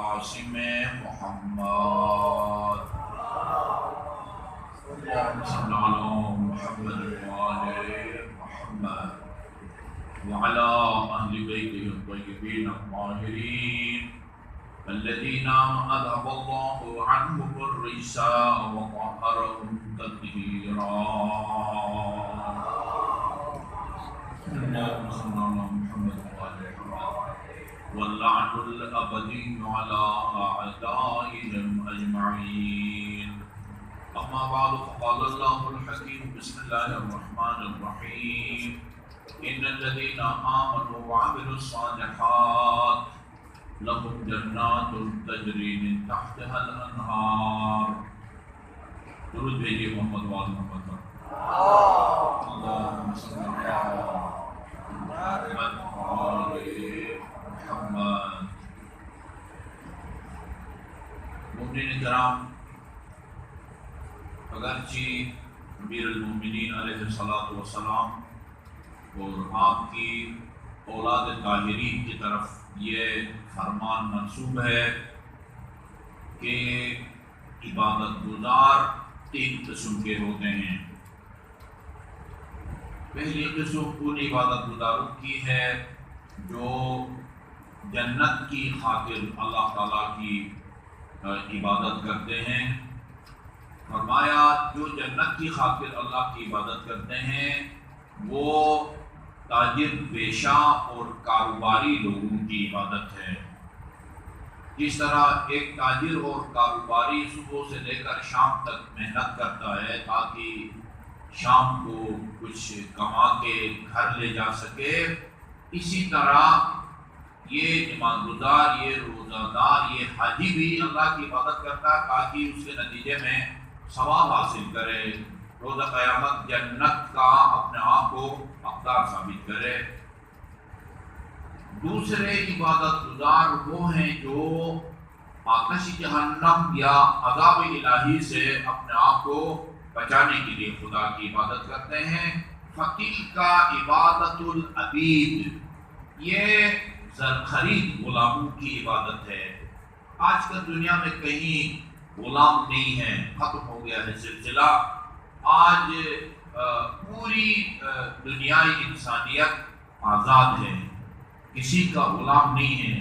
القاسم محمد صلی علی محمد وآل محمد وعلى أهل بيته الطيبين الطاهرين الذين أذهب الله عنهم الرجس وطهرهم تطهيرا. اللهم صل على محمد وآل محمد واللعن الأبدي على أعدائهم أجمعين. أما بعد فقال الله الحكيم بسم الله الرحمن الرحيم إن الذين آمنوا وعملوا الصالحات لهم جنات تجري من تحتها الأنهار. درود بھیجیے محمد وآل محمد پر. اللهم صل على محمد وآل محمد. مومنین کرام، اگرچہ امیر المومنین علیہ الصلوۃ والسلام اور آپ کی اولاد طاہرین کی طرف یہ فرمان منسوب ہے کہ عبادت گزار تین قسم کے ہوتے ہیں. پہلی قسم ان عبادت گزاروں کی ہے جو جنت کی خاطر اللہ تعالیٰ کی عبادت کرتے ہیں. فرمایا جو جنت کی خاطر اللہ کی عبادت کرتے ہیں وہ تاجر پیشہ اور کاروباری لوگوں کی عبادت ہے. جس طرح ایک تاجر اور کاروباری صبح سے لے کر شام تک محنت کرتا ہے تاکہ شام کو کچھ کما کے گھر لے جا سکے، اسی طرح یہ نماز گزار، یہ روزہ دار، یہ حاجی بھی اللہ کی عبادت کرتا ہے تاکہ اس کے نتیجے میں ثواب حاصل کرے، روز قیامت جنت کا اپنے آپ کو حقدار ثابت کرے. دوسرے عبادت گزار وہ ہیں جو آتش جہنم یا عذاب الہی سے اپنے آپ کو بچانے کے لیے خدا کی عبادت کرتے ہیں. فَتِلْكَ عبادت العبید، یہ زرخرید غلاموں کی عبادت ہے. آج کل دنیا میں کہیں غلام نہیں ہیں، ختم ہو گیا ہے سلسلہ. آج پوری دنیائی انسانیت آزاد ہے، کسی کا غلام نہیں ہے.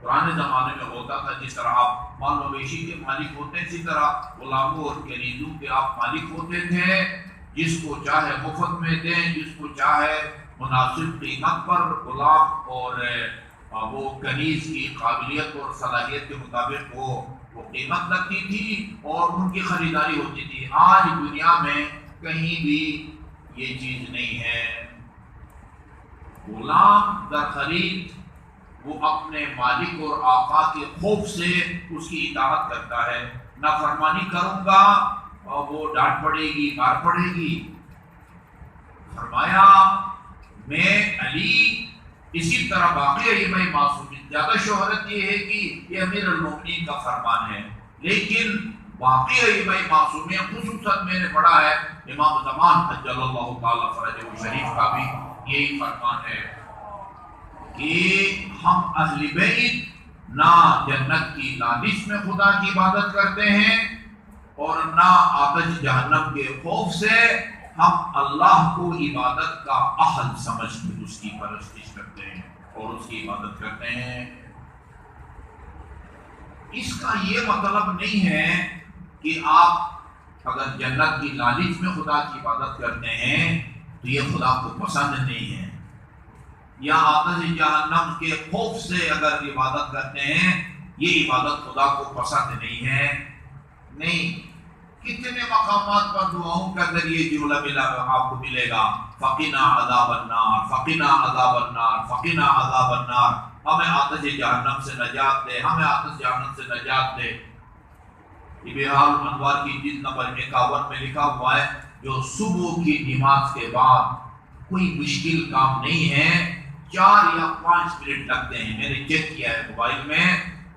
پرانے زمانے میں ہوتا تھا جس طرح آپ مال مویشی کے مالک ہوتے ہیں، اسی طرح غلاموں اور کنیزوں کے آپ مالک ہوتے تھے. جس کو چاہے مفت میں دیں، جس کو چاہے مناسب قیمت پر. غلام اور وہ کنیز کی قابلیت اور صلاحیت کے مطابق وہ قیمت لگتی تھی اور ان کی خریداری ہوتی تھی. آج دنیا میں کہیں بھی یہ چیز نہیں ہے. غلام در خرید وہ اپنے مالک اور آقا کے خوف سے اس کی اطاعت کرتا ہے. نافرمانی کروں گا اور وہ ڈانٹ پڑے گی، مار پڑے گی. فرمایا میں علی اسی طرح باقی ائمہ معصومین، زیادہ شہرت یہ ہے کہ یہ امیر المومنین کا فرمان ہے، لیکن باقی ائمہ معصومین خصوصاً میں نے پڑھا ہے امام زمان عجل اللہ تعالی فرجہ شریف کا بھی یہی فرمان ہے کہ ہم اہل بیت نہ جنت کی لالچ میں خدا کی عبادت کرتے ہیں اور نہ آتش جہنم کے خوف سے ہم اللہ کو عبادت کا اہل سمجھ کر اس کی پرستش کرتے ہیں اور اس کی عبادت کرتے ہیں. اس کا یہ مطلب نہیں ہے کہ آپ اگر جنت کی لالچ میں خدا کی عبادت کرتے ہیں تو یہ خدا کو پسند نہیں ہے، یا آتش جہنم کے خوف سے اگر عبادت کرتے ہیں یہ عبادت خدا کو پسند نہیں ہے. نہیں، کتنے مقامات پر دعاؤں کے اندر یہ جملہ ملا آپ کو ملے گا، فقنا عذاب النار، فقنا عذاب النار، فقنا عذاب النار. ہمیں آتش جہنم سے نجات دے، ہمیں آتش جہنم سے نجات دے. یہ بہار انوار کی جلد نمبر 51 میں لکھا ہوا ہے جو صبح کی نماز کے بعد کوئی مشکل کام نہیں ہے، 4 یا 5 منٹ لگتے ہیں. میں نے چیک کیا ہے موبائل میں،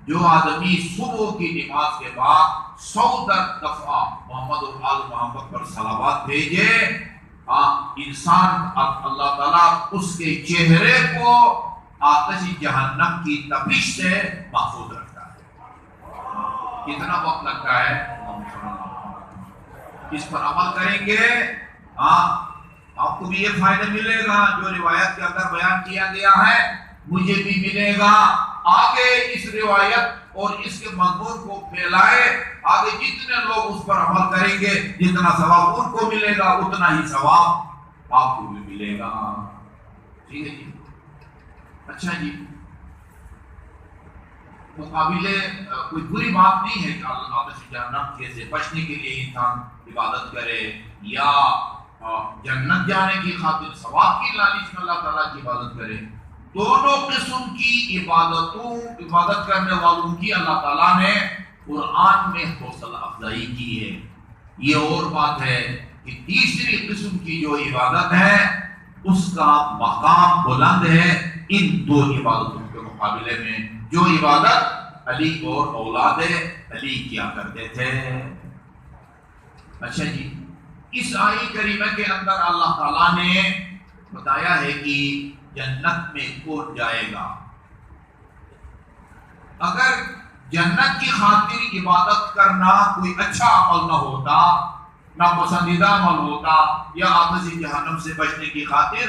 جو آدمی صبح کی نماز کے بعد 100 دفعہ محمد اور آل محمد پر صلوات بھیجے، انسان اللہ تعالیٰ اس کے چہرے کو آتش جہنم کی تپش سے محفوظ رکھتا ہے. کتنا وقت لگتا ہے؟ اس پر عمل کریں گے آپ کو بھی یہ فائدہ ملے گا جو روایت کے اندر بیان کیا گیا ہے، مجھے بھی ملے گا۔ آگے اس روایت اور اس کے مضمون کو پھیلائے، آگے جتنے لوگ اس پر عمل کریں گے جتنا ثواب ان کو ملے گا اتنا ہی ثواب آپ کو بھی ملے گا۔ ٹھیک ہے جی، اچھا جی، مقابلے کوئی بری بات نہیں ہے کہ آتش جہنم سے بچنے کے لیے انسان عبادت کرے یا جنت جانے کی خاطر ثواب کی لالچ میں اللہ تعالیٰ کی عبادت کرے۔ دونوں قسم کی عبادت کرنے والوں کی اللہ تعالیٰ نے قرآن میں حوصلہ افزائی کی ہے۔ یہ اور بات ہے کہ تیسری قسم کی جو عبادت ہے اس کا مقام بلند ہے ان دو عبادتوں کے مقابلے میں، جو عبادت علی اور اولاد علی کیا کرتے تھے۔ اچھا جی، اس آیت کریمہ کے اندر اللہ تعالیٰ نے بتایا ہے کہ جنت میں کون جائے گا۔ اگر جنت کی خاطر عبادت کرنا کوئی اچھا عمل نہ ہوتا، ناپسندیدہ عمل ہوتا، یا آتش جہنم سے بچنے کی خاطر،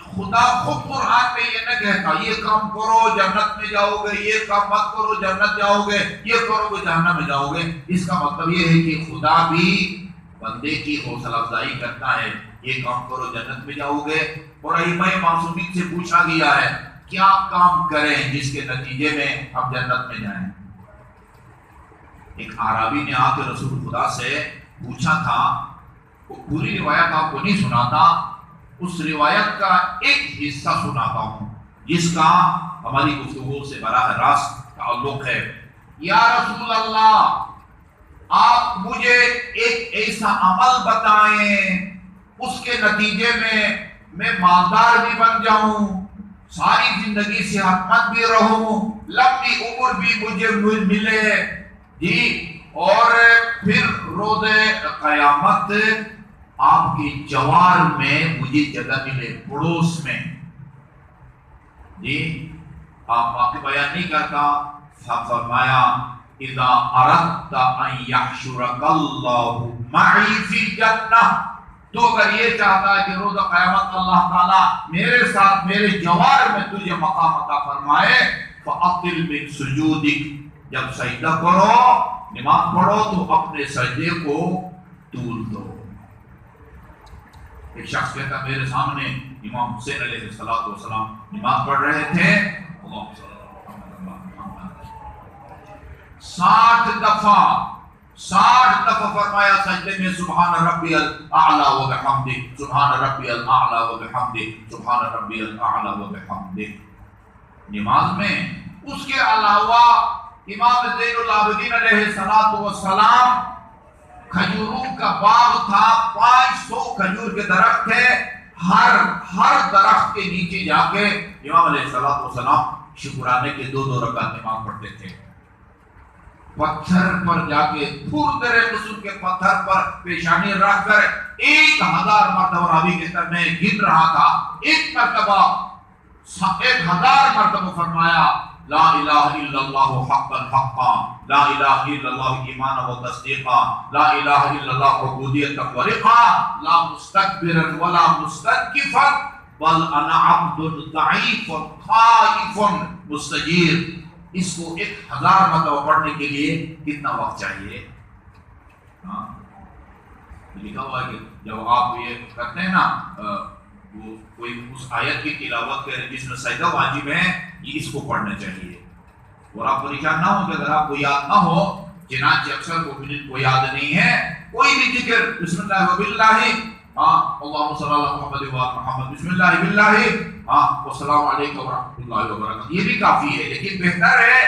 خدا خود قرآن میں یہ نہ کہتا یہ کام کرو جنت میں جاؤ گے، یہ کام مت کرو جنت جاؤ گے، یہ کرو گے جہنم میں جاؤ گے۔ اس کا مطلب یہ ہے کہ خدا بھی بندے کی حوصلہ افزائی کرتا ہے، یہ کام کرو جنت میں جاؤ گے۔ اور ائمہ معصومین سے پوچھا گیا ہے کیا کام کریں جس کے نتیجے میں ہم جنت میں جائیں۔ ایک اعرابی نے آ کے رسول خدا سے پوچھا تھا، وہ پوری روایت آپ کو نہیں سناتا، اس روایت کا ایک حصہ سناتا ہوں جس کا ہماری گفتگو سے براہ راست تعلق ہے۔ یا رسول اللہ، آپ مجھے ایک ایسا عمل بتائیں اس کے نتیجے میں مالدار بھی بن جاؤں، ساری زندگی صحت مند بھی رہوں، لمبی عمر بھی مجھے ملے جی، اور پھر روز قیامت آپ کے جوار میں مجھے جگہ ملے، پڑوس میں جی۔ آپ واقع بیان نہیں کرتا، فرمایا اذا اردت ان یحشرک اللہ معی فی الجنہ، تو اگر یہ چاہتا ہے کہ روز قیامت اللہ تعالیٰ میرے ساتھ میرے جوار میں تجھے مقام عطا فرمائے، فاقل من سجودک، جب سجدہ کرو نماز پڑھو تو اپنے سجدے کو طول دو۔ ایک شخص کہتا میرے سامنے امام حسین علیہ السلام نماز پڑھ رہے تھے، 60 دفعہ فرمایا سجدے میں سبحان ربی الاعلی و بحمدہ، سبحان ربی الاعلی و بحمدہ، سبحان ربی الاعلی و بحمدہ نماز میں۔ اس کے علاوہ امام زین العابدین علیہ السلام کھجوروں کا باغ تھا، 500 کھجور کے درخت تھے، ہر درخت کے نیچے جا کے امام علیہ السلام شکرانے کے 2 رکعت نماز پڑھتے تھے۔ پتھر پر جا کے پھردرے قسم کے پتھر پر پیشانی رکھ کر 1000 مرتبہ، راوی کہتا ہے میں گن رہا تھا، ایک مرتبہ 1000 مرتبہ فرمایا لا الہ الا اللہ حقا حقا، لا الہ الا اللہ ایمانا و تصدیقا، لا الہ الا اللہ عبودیتا و رقا، لا مستکبرا ولا مستنکفا بل انا عبد ضعیف خائف مستجیر۔ اس کو 1000 مرتبہ پڑھنے کے لیے کتنا وقت چاہیے؟ لکھا ہوا ہے کہ جب آپ یہ کرتے ہیں نا، وہ کوئی اس آیت کی تلاوت کرے جس میں سجدہ واجب ہے، یہ اس کو پڑھنا چاہیے۔ اور آپ پریشان نہ ہو کہ اگر آپ کو یاد نہ ہو، چنانچہ اکثر مومنین کو یاد نہیں ہے، کوئی بھی ذکر بسم اللہ و باللہ، اللہم صلی اللہ محمد و محمد، بسم اللہ باللہ، والسلام علیکم ورحمۃ اللہ وبرکاتہ، یہ بھی کافی ہے، لیکن بہتر ہے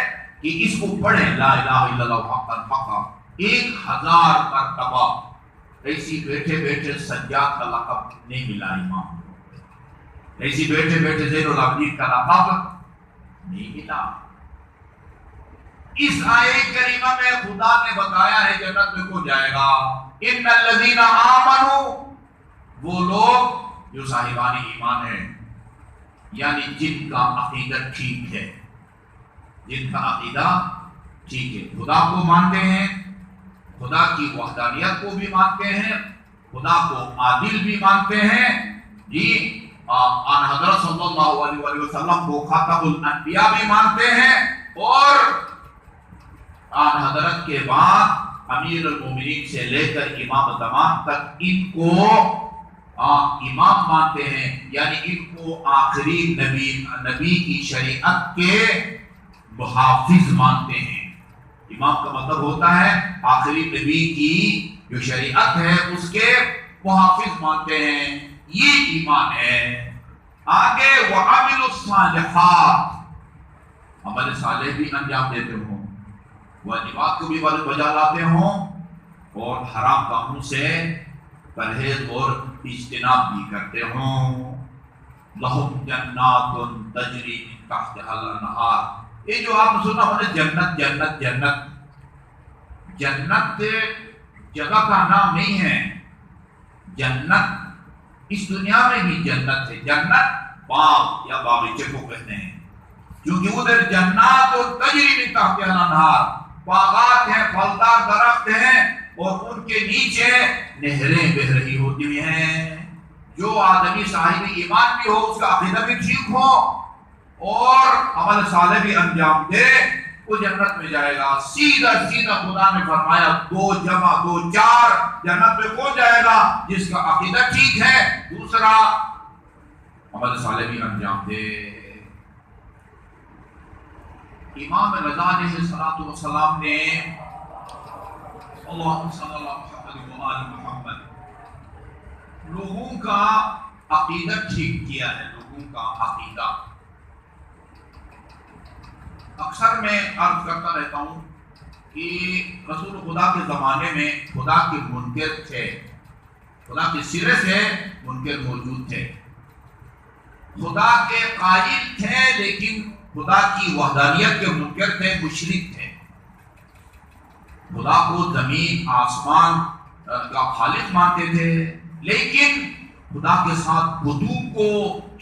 کہ اس کو پڑھیں لا الہ الا اللہ حقا حقا 1000 مرتبہ۔ ایسی بیٹھے بیٹھے سجاد کا لقب نہیں ملا امام، ایسی بیٹھے بیٹھے زین العابدین کا لقب نہیں ملا۔ اس آیت کریمہ میں خدا نے بتایا ہے جنت میں کون جائے گا۔ ان الذین آمنوا، وہ لوگ جو صاحبان ایمان ہیں، یعنی جن کا عقیدہ ٹھیک ہے، جن کا عقیدہ ٹھیک ہے، خدا کو مانتے ہیں، خدا کی وحدانیت کو بھی مانتے ہیں، خدا کو عادل بھی مانتے ہیں جی، آن حضرت صلی اللہ علیہ وسلم کو خاتم الانبیاء بھی مانتے ہیں، اور آن حضرت کے بعد امیر المومنین سے لے کر امام زمان تک ان کو امام مانتے ہیں، یعنی ان کو آخری نبی کی شریعت کے محافظ مانتے ہیں۔ امام کا مطلب ہوتا ہے آخری نبی کی جو شریعت ہے اس کے محافظ مانتے ہیں، یہ ایمان ہے۔ آگے وَعَمِلُوا الصَّالِحَاتِ، عمل صالح بھی انجام دیتے ہوں، واجبات کو بھی بجا لاتے ہوں، اور حرام کاموں سے پرہیز اور اجتناب بھی کرتے ہوں۔ لَهُمْ جَنَّاتٌ تَجْرِي مِن تَحْتِهَا الْأَنْهَارُ، یہ جو آپ نے سنا ہونا جنت جنت جنت، جنت جگہ کا نام نہیں ہے، جنت اس دنیا میں بھی جنت ہے، جنت باغ یا باغیچے کو کہتے ہیں، کیونکہ ادھر جنات اور تجری من تحتها الانہار، باغات ہیں، پھلدار درخت ہیں، اور ان کے نیچے نہریں بہہ رہی ہوتی ہیں۔ جو آدمی صاحب ایمان بھی ہو، اس کا عقیدہ بھی ٹھیک ہو اور عمل صالح بھی انجام دے، وہ جنت میں جائے گا۔ سیدھا سیدھا خدا نے فرمایا 2 جمع 2 4، جنت میں کون جائے گا؟ جس کا عقیدہ ٹھیک ہے، دوسرا عمل صالح بھی انجام دے۔ امام رضا علیہ السلام نے اللہم صلی اللہ محمد و آل محمد، لوگوں کا عقیدہ ٹھیک کیا ہے، لوگوں کا عقیدہ۔ اکثر میں عرض کرتا رہتا ہوں کہ رسول خدا کے زمانے میں خدا کے منکر تھے، خدا کے سرے سے منکر موجود تھے، خدا کے قائل تھے لیکن خدا کی وحدانیت کے منکر تھے، مشرک تھے، خدا کو زمین آسمان کا خالق مانتے تھے، لیکن خدا کے ساتھ بتوں کو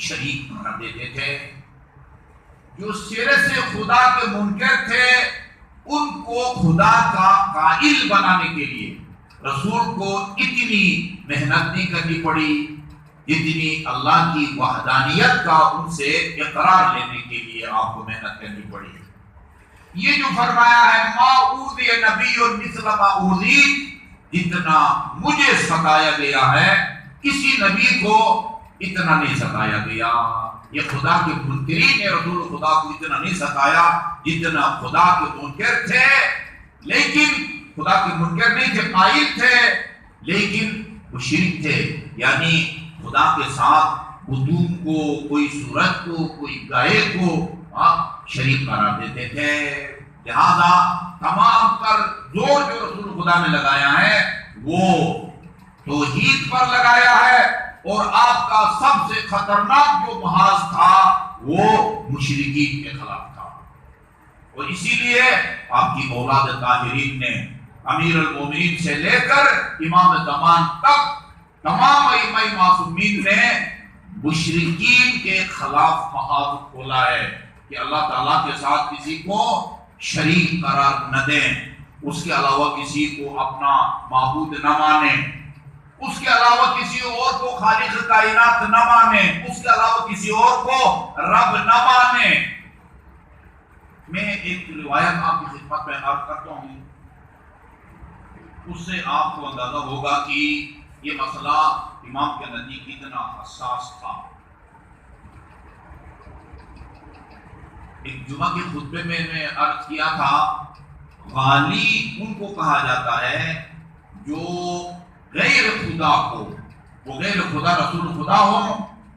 شریک قرار دیتے تھے۔ جو سرے سے خدا کے منکر تھے ان کو خدا کا قائل بنانے کے لیے رسول کو اتنی محنت نہیں کرنی پڑی جتنی اللہ کی وحدانیت کا ان سے اقرار لینے کے لیے آپ کو محنت کرنی پڑی۔ یہ جو فرمایا ہے ما اوذی نبی مثل ما اوذی، جتنا مجھے ستایا گیا ہے کسی نبی کو اتنا نہیں ستایا گیا۔ یہ خدا کے منکرین نے رسول خدا کو اتنا نہیں ستایا جتنا خدا کے منکر تھے، لیکن خدا کے منکر نہیں تھے، قائل تھے لیکن وہ شرک تھے، یعنی خدا کے ساتھ بتوں کو، کوئی سورج کو، کوئی گائے کو شریک قرار دیتے تھے۔ لہذا تمام پر زور جو رسول خدا نے لگایا ہے وہ توحید پر لگایا ہے، اور آپ کا سب سے خطرناک جو محاذ تھا وہ مشرکین کے خلاف تھا، اور اسی لیے آپ کی اولاد طاہرین نے امیر المومنین سے لے کر امام زمان تک تمام ائمہ معصومین نے مشرکین کے خلاف محاذ کھولا ہے کہ اللہ تعالیٰ کے ساتھ کسی کو شریک قرار نہ دیں، اس کے علاوہ کسی کو اپنا معبود نہ مانیں، اس کے علاوہ کسی اور کو خالق کائنات نہ مانیں، اس کے علاوہ کسی اور کو رب نہ مانیں۔ میں ایک روایت آپ کی خدمت میں عرض کرتا ہوں، اس سے آپ کو اندازہ ہوگا کہ یہ مسئلہ امام کے نزدیک کتنا حساس تھا۔ ایک جمعہ کے خطبے میں نے عرض کیا تھا، غالی ان کو کہا جاتا ہے جو غیر خدا کو، وہ غیر خدا رسول خدا ہو،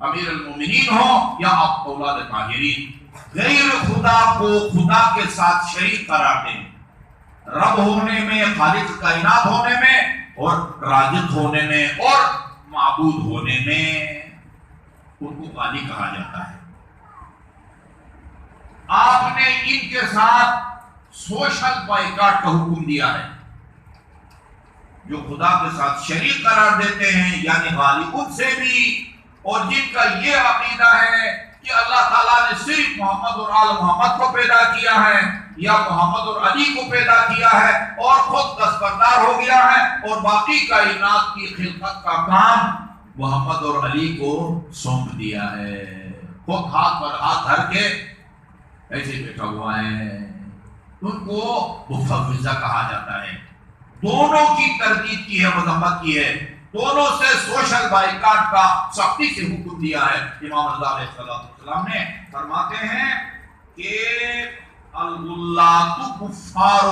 امیر المومنین ہو یا اولاد طاہرین، غیر خدا کو خدا کے ساتھ شریک قرار دیں، رب ہونے میں، خالق کائنات ہونے میں، اور رازق ہونے میں، اور معبود ہونے میں، ان کو غالی کہا جاتا ہے۔ آپ نے ان کے ساتھ سوشل بائیکاٹ کا حکم دیا ہے۔ جو خدا کے ساتھ شریک قرار دیتے ہیں یعنی غالی، ان سے بھی، اور جن کا یہ عقیدہ ہے کہ اللہ تعالیٰ نے صرف محمد اور آل محمد کو پیدا کیا ہے یا محمد اور علی کو پیدا کیا ہے اور خود دستبردار ہو گیا ہے اور باقی کائنات کی خلقت کا کام محمد اور علی کو سونپ دیا ہے، خود ہاتھ پر ہاتھ دھر کے ایسے بیٹھا ہوا ہے۔ ان کو مفوضہ کہا جاتا ہے۔ دونوں کی تردید کی ہے، مذمت کی ہے، دونوں سے سوشل بائیکاٹ کا سختی سے حکم دیا ہے۔ امام رضا علیہ السلام نے فرماتے ہیں کہ الغلات کفار،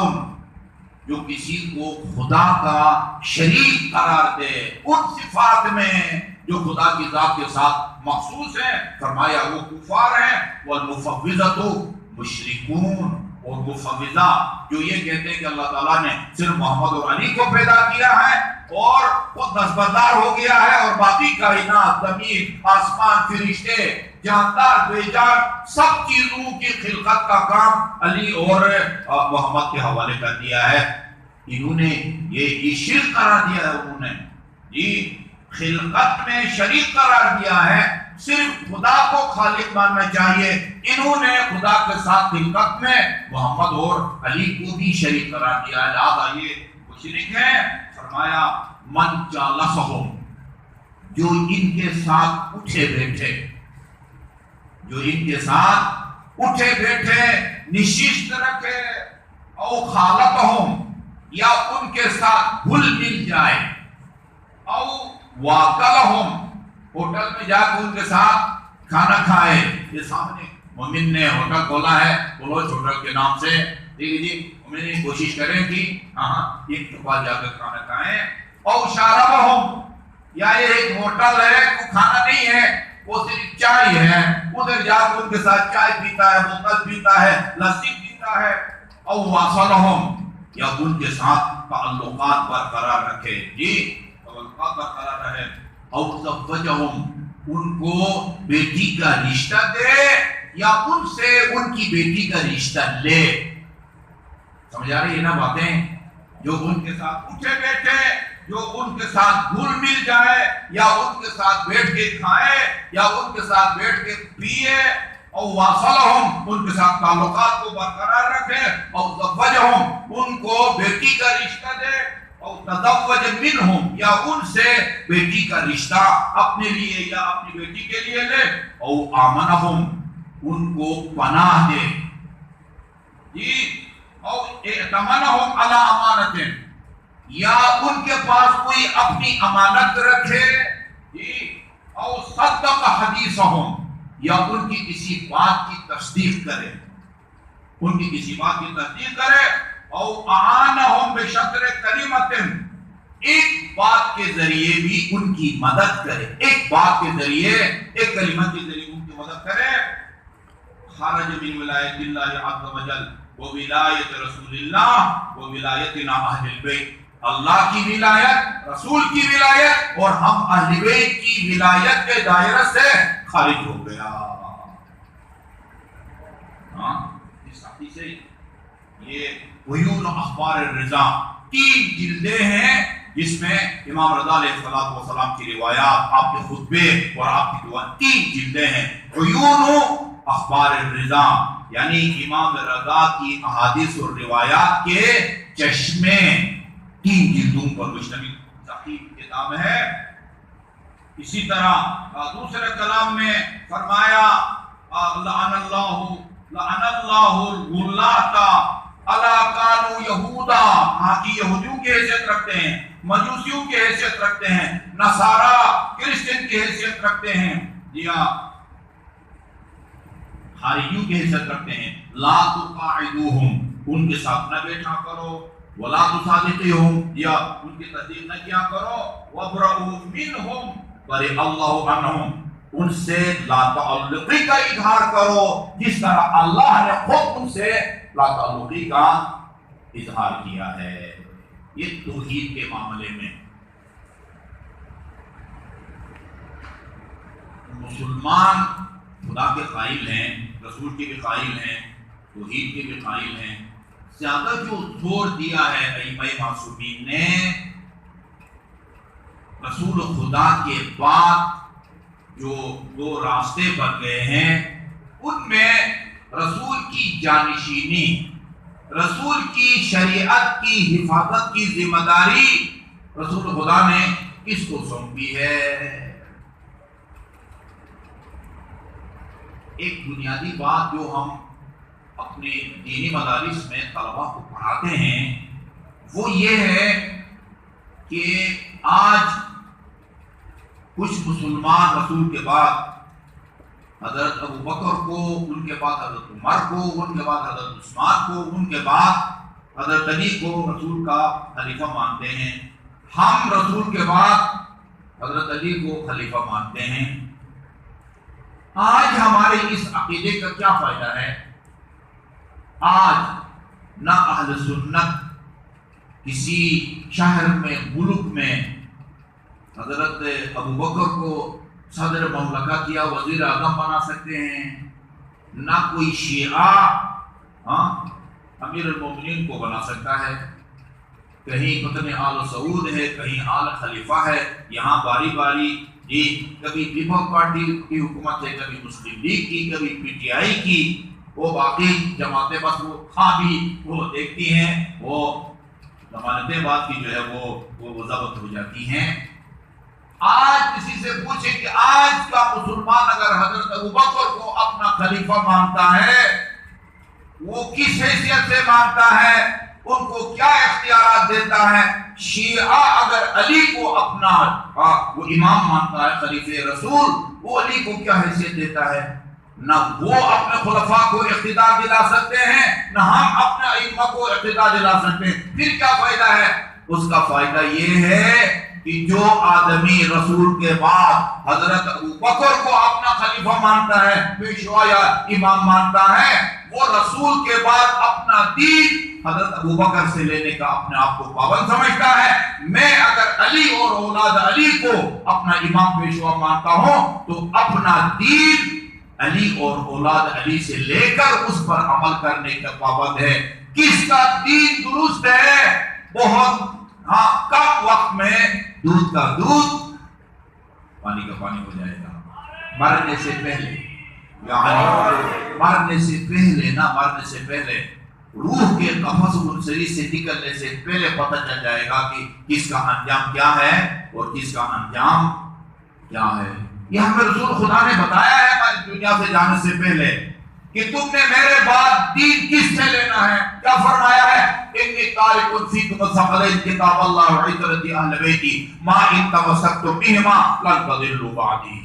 جو کسی کو خدا کا شریک قرار دے ان صفات میں جو خدا کی ذات کے ساتھ مخصوص ہیں، فرمایا وہ کفار ہیں۔ والمفوضۃ مشرکون، اور مفوضہ جو یہ کہتے ہیں کہ اللہ تعالیٰ نے صرف محمد اور علی کو پیدا کیا ہے اور خود دستبردار ہو گیا ہے اور باقی کائنات، زمین، آسمان، فرشتے، جاندار، بے جان، سب چیزوں کی خلقت کا کام علی اور محمد کے حوالے کر دیا ہے۔ انہوں نے یہ شرک قرار دیا ہے، انہوں نے جی خلقت میں شریک قرار دیا ہے، صرف خدا کو خالق ماننا چاہیے۔ انہوں نے خدا کے ساتھ خلقت میں محمد اور علی کو بھی شریک قرار دیا ہے، لہذا یہ مشرک ہیں۔ فرمایا من جالسہم، جو ان کے ساتھ اٹھے بیٹھے، جو ان کے ساتھ اٹھے بیٹھے، نشست رکھے، او خالقہم، یا ان کے ساتھ گھل مل جائے، او واکلہم، ہوٹل میں جا کے ان کے ساتھ کھانا کھائے۔ یہ سامنے مومن نے ہوٹل کھولا ہے، بلوچ ہوٹل کے نام سے، دیکھیں جی مومن کوشش کریں کہ ایک دفعہ جا کر کھانا کھائیں۔ او شاربہم، یا یہ ایک ہوٹل ہے، وہ کھانا نہیں ہے، وہ صرف چائے ہے، ادھر جا کے ان کے ساتھ چائے پیتا ہے، بوتل پیتا ہے، لسی پیتا ہے۔ او واصلہم، یا ان کے ساتھ تعلقات برقرار رکھے، جی تعلقات برقرار رہے۔ او زوجہم، ان کو بیٹی کا رشتہ دے یا ان سے ان کی بیٹی کا رشتہ لے۔ سمجھ آ رہی ہے نا باتیں؟ جو ان کے ساتھ اٹھے بیٹھے، جو ان کے ساتھ گھل مل جائے، یا ان کے ساتھ بیٹھ کے کھائے، یا ان کے ساتھ بیٹھ کے پیے۔ او واصلہم، ان کے ساتھ تعلقات کو برقرار رکھے۔ او زوجہم، ان کو بیٹی کا رشتہ دے۔ او تزوج منہم، یا ان سے بیٹی کا رشتہ اپنے لیے یا اپنی بیٹی کے لیے لے۔ او آمنہم، ان کو پناہ دے، جی۔ او ائتمنہم علی امانت، یا ان کے پاس کوئی اپنی امانت رکھے، جی۔ او صدق حدیثہم، یا ان کی کسی بات کی تصدیق کرے، ان کی کسی بات کی تصدیق کرے۔ او اعانہم بشطر کلمۃ، ایک بات کے ذریعے بھی ان کی مدد کرے، ایک بات کے ذریعے، ایک کلمہ کے ذریعے ان کی مدد کرے۔ خرج من ولایت اللہ عز وجل و ولایت رسول اللہ و ولایتنا اہل البیت، اللہ کی ولایت، رسول کی ولایت اور ہم اہل بیت کی ولایت کے دائرہ سے خارج ہو گیا۔ اس حدیث سے یہ عیون اخبار الرضا 3 جلدیں ہیں، جس میں امام رضا علیہ السلام کی روایات، آپ کے خطبے اور آپ کی دعا، 3 جلدیں ہیں۔ عیون اخبار الرضا یعنی امام رضا کی احادیث اور روایات کے چشمے، 3 جلدوں پر مشتمل تحقیق کتاب ہے۔ اسی طرح دوسرے کلام میں فرمایا لعن اللہ الغلاۃ الا کانوا یہودا، کی یہودیوں کی حیثیت رکھتے ہیں، مجوسیوں کی حیثیت رکھتے ہیں، نصارا کرسچن کی حیثیت رکھتے ہیں، جی ہاں حاریوں کی حیثیت رکھتے ہیں۔ لا تقاعدوہم، ان کے ساتھ نہ بیٹھا کرو، ولا تصادقوہم، یا ان کی تصدیق نہ کیا کرو، وابرؤوا منہم، بری اللہ عنہم، ان سے لا تعلقی کا اظہار کرو جس طرح اللہ نے خود ان سے لا تعلقی کا اظہار کیا ہے۔ یہ توحید کے معاملے میں مسلمان خدا کے قائل ہیں، رسول کے بھی قائل ہیں، توحید کے بھی قائل ہیں۔ زیادہ جو زور دیا ہے ائمہ معصومین نے رسول خدا کے بعد جو 2 راستے بن گئے ہیں، ان میں رسول کی جانشینی، رسول کی شریعت کی حفاظت کی ذمہ داری رسول خدا نے کس کو سونپی ہے؟ ایک بنیادی بات جو ہم اپنے دینی مدارس میں طلبہ کو پڑھاتے ہیں وہ یہ ہے کہ آج کچھ مسلمان رسول کے بعد حضرت ابو بکر کو، ان کے بعد حضرت عمر کو، ان کے بعد حضرت عثمان کو، ان کے بعد حضرت علی کو رسول کا خلیفہ مانتے ہیں۔ ہم رسول کے بعد حضرت علی کو خلیفہ مانتے ہیں۔ آج ہمارے اس عقیدے کا کیا فائدہ ہے؟ آج نہ اہل سنت کسی شہر میں، ملک میں حضرت ابو بکر کو صدر مملکت یا وزیر اعظم بنا سکتے ہیں، نہ کوئی شیعہ امیر المومنین کو بنا سکتا ہے۔ کہیں پتن آل سعود ہے، کہیں آل خلیفہ ہے، یہاں باری باری کبھی پیپلز پارٹی کی حکومت ہے، کبھی مسلم لیگ کی، کبھی پی ٹی آئی کی، وہ باقی جماعتیں بس وہ بھی وہ دیکھتی ہیں، وہ ضمانتیں بات کی جو ہے وہ ضبط ہو جاتی ہیں۔ آج کسی سے پوچھیں کہ آج کا مسلمان اگر حضرت ابو بکر کو اپنا خلیفہ مانتا ہے، وہ کس حیثیت سے مانتا ہے، ان کو کیا اختیارات دیتا ہے؟ شیعہ اگر علی کو اپنا وہ امام مانتا ہے، خلیفہ رسول، وہ علی کو کیا حیثیت دیتا ہے؟ نہ وہ اپنے خلفاء کو اقتدار دلا سکتے ہیں، نہ ہم اپنے ائمہ کو اقتدار دلا سکتے ہیں۔ پھر کیا فائدہ ہے؟ اس کا فائدہ یہ ہے کہ جو آدمی رسول کے بعد حضرت ابو بکر کو اپنا خلیفہ مانتا ہے، پیشوا یا امام مانتا ہے، وہ رسول کے بعد اپنا دین حضرت ابو بکر سے لینے کا اپنے آپ کو پابند سمجھتا ہے۔ میں اگر علی اور اولاد علی کو اپنا امام پیشوا مانتا ہوں تو اپنا دین علی اور اولاد علی سے لے کر اس پر عمل کرنے کا پابند ہے۔ کس کا دین درست ہے؟ بہت کم وقت میں دودھ کا دودھ، پانی کا پانی ہو جائے گا مرنے سے پہلے، یعنی مرنے سے پہلے، نہ مرنے سے پہلے، روح کے قفس منصری سے نکلنے سے پہلے پتہ چل جائے گا کہ کس کا انجام کیا ہے اور کس کا انجام کیا ہے۔ یہ ہمیں رسول خدا نے بتایا ہے ہماری دنیا سے جانے سے پہلے کہ تم نے میرے بعد دین کس سے لینا ہے۔ کیا فرمایا ہے؟ انی تارک فیکم الثقلین کتاب اللہ وعترۃ اہل بیتی ما ان تمسکتم بہما لن تضلوا بعدی۔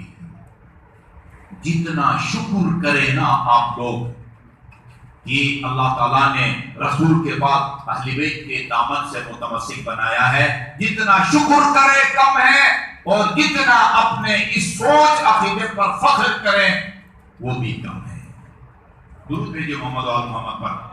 جتنا شکر کرے نا آپ لوگ کہ اللہ تعالیٰ نے رسول کے بعد اہل بیت کے دامن سے متمسک بنایا ہے، جتنا شکر کرے کم ہے، اور جتنا اپنے اس سوچ عقیدے پر فخر کریں وہ بھی کم ہے۔ درود بھیجئے محمد و آل محمد پر۔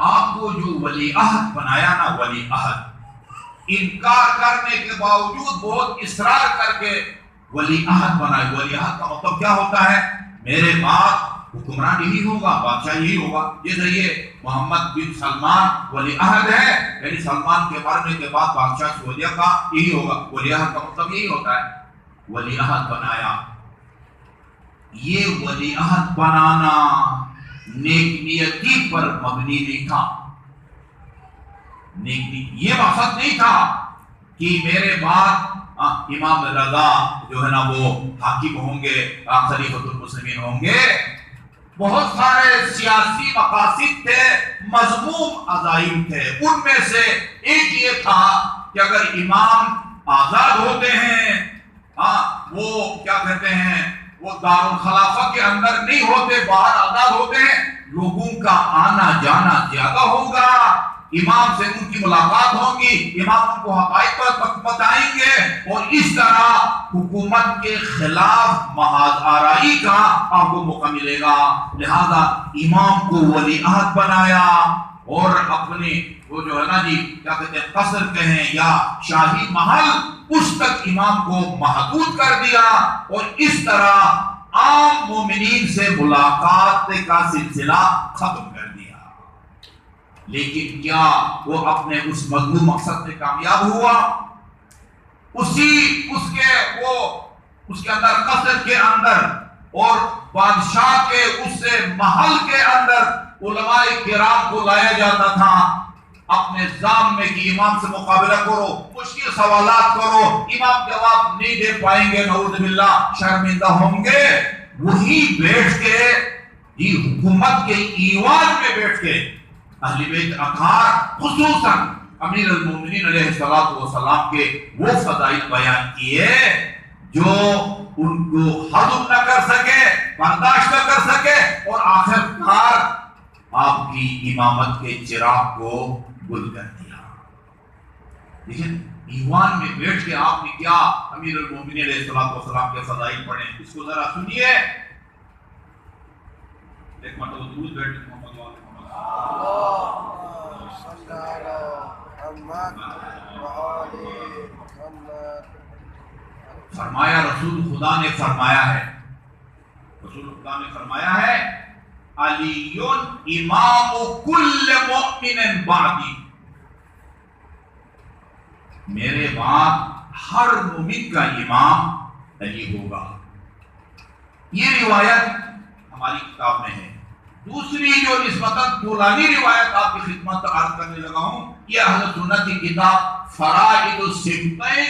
آپ کو جو ولی عہد بنایا نا، ولی عہد، انکار کرنے کے باوجود بہت اصرار کر کے ولی عہد بنائے۔ ولی عہد کا مطلب کیا ہوتا ہے؟ میرے بعد حکمران یہی ہوگا، بادشاہ یہی ہوگا۔ جیسے یہ محمد بن سلمان ولی عہد ہے، یعنی سلمان کے مرنے کے بعد بادشاہ سعودیہ کا یہی ہوگا۔ ولی عہد کا مطلب یہی ہوتا ہے۔ ولی عہد بنایا۔ یہ ولی عہد بنانا نیک نیتی پر مبنی نہیں تھا۔ یہ مقصد نہیں تھا کہ میرے بعد امام رضا جو ہے نا وہ حاکم ہوں گے، خلیفۃ المسلمین ہوں گے۔ بہت سارے سیاسی مقاصد تھے، مذموم عزائم تھے۔ ان میں سے ایک یہ تھا کہ اگر امام آزاد ہوتے ہیں، وہ کیا کہتے ہیں، وہ دارالخلافہ کے اندر نہیں ہوتے، باہر آزاد ہوتے ہیں، لوگوں کا آنا جانا زیادہ ہوگا، امام سے ان کی ملاقات ہوگی، امام ان کو حقائق پر بتائیں گے، اور اس طرح حکومت کے خلاف محاذ آرائی کا آپ کو موقع ملے گا۔ لہذا امام کو ولی عہد بنایا اور اپنے وہ جو ہے نا جی کیا کہتے ہیں قصر کہیں یا شاہی محل، اس تک امام کو محدود کر دیا، اور اس طرح عام مومنین سے ملاقات کا سلسلہ ختم کر دیا۔ لیکن کیا وہ اپنے اس مذموم مقصد میں کامیاب ہوا؟ اس کے اندر قصر کے اندر اور بادشاہ کے اس سے محل کے اندر علماء کرام کو لایا جاتا تھا اپنے سامنے کی امام سے مقابلہ کرو، مشکل سوالات کرو، امام جواب نہیں دے پائیں گے، نعوذ باللہ شرمندہ ہوں گے، وہی بیٹھ کے حکومت کے ایوان میں بیٹھ کے اہل بیت اطہار خصوصاً امیر المومنین علیہ السلام کے وہ فضائل بیان کیے جو ان کو ہضم نہ کر سکے، برداشت نہ کر سکے، اور آخر کار آپ کی امامت کے چراغ کو گل کر دیا۔ لیکن ایوان میں بیٹھ کے آپ نے کیا امیر المومنین علیہ السلام کے فضائل پڑھے، اس کو ذرا سنیے۔ ایک مرتبہ درود بیٹھ کے محمد فرمایا، رسول خدا نے فرمایا ہے علی امام کل مؤمن بعدی، میرے بعد ہر مومن کا امام علی ہوگا۔ یہ روایت ہماری کتاب میں ہے۔ دوسری جو نسبتاً پرانی روایت آپ کی خدمت عرض کرنے لگا ہوں، یہ اہل سنت کی کتاب فرائض الصنفین،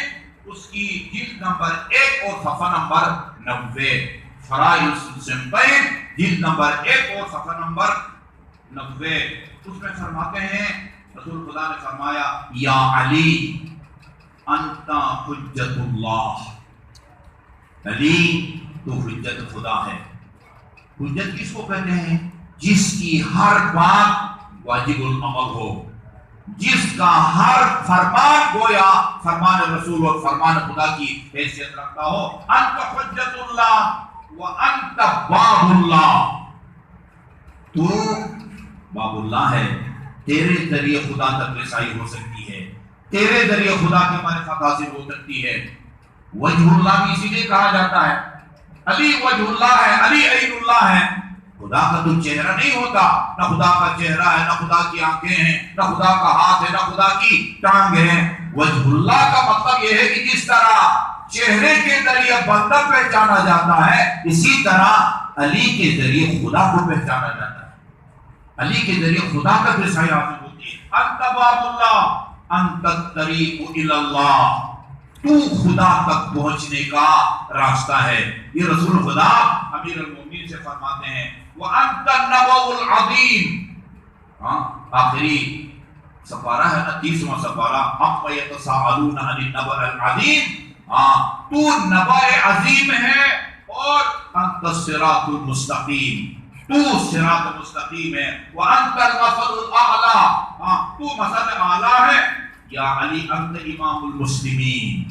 اس کی جلد نمبر 1 اور صفحہ نمبر 90۔ فرائض الصنفین جلد نمبر 1 اور صفحہ نمبر 90، اس میں فرماتے ہیں رسول خدا نے فرمایا یا علی انت حجت اللہ، علی تو حجت خدا ہے۔ حجت کس کو کہتے ہیں؟ جس کی ہر بات واجب العمل ہو، جس کا ہر فرمان گویا فرمان رسول اور فرمان خدا کی حیثیت رکھتا ہو۔ انت حجت اللہ وانت باب اللہ، تو باب اللہ ہے، تیرے ذریعے خدا تک رسائی ہو سکتی ہے، تیرے ذریعے خدا کے معرفت حاصل ہو سکتی ہے۔ وجہ اللہ بھی اسی لیے کہا جاتا ہے، علی وجہ اللہ ہے، علی عین اللہ ہے۔ خدا کا تو چہرہ نہیں ہوتا، نہ خدا کا چہرہ ہے، نہ خدا کی آنکھیں ہیں، نہ خدا کا ہاتھ ہے، نہ خدا کی ٹانگ ہے۔ وجہ اللہ کا مطلب یہ ہے کہ جس طرح چہرے کے ذریعے بندہ پہچانا جاتا ہے، اسی طرح علی کے ذریعے خدا کو پہچانا جاتا ہے، علی کے ذریعے خدا کا رسائی حاصل ہوتی ہے۔ انت باب اللہ انت الطریق الی اللہ، تو خدا تک پہنچنے کا راستہ ہے۔ یہ رسول خدا امیر المومنین سے فرماتے ہیں وَأَنْتَ النَّبَوُ الْعَظِيمُ۔ آخری سپارہ ہے نا، 30واں سپارہ، اَمَّ يَتَسَاءَلُونَ عَنِ النَّبَإِ الْعَظِيمِ، تو نبأ عظیم ہے، اور انت الصراط المستقیم، تو صراط مستقیم ہے۔ وَأَنْتَ الْمَثَلُ الْأَعْلَى، تو مثل اعلیٰ ہے۔ یا علی انت امام المسلمین،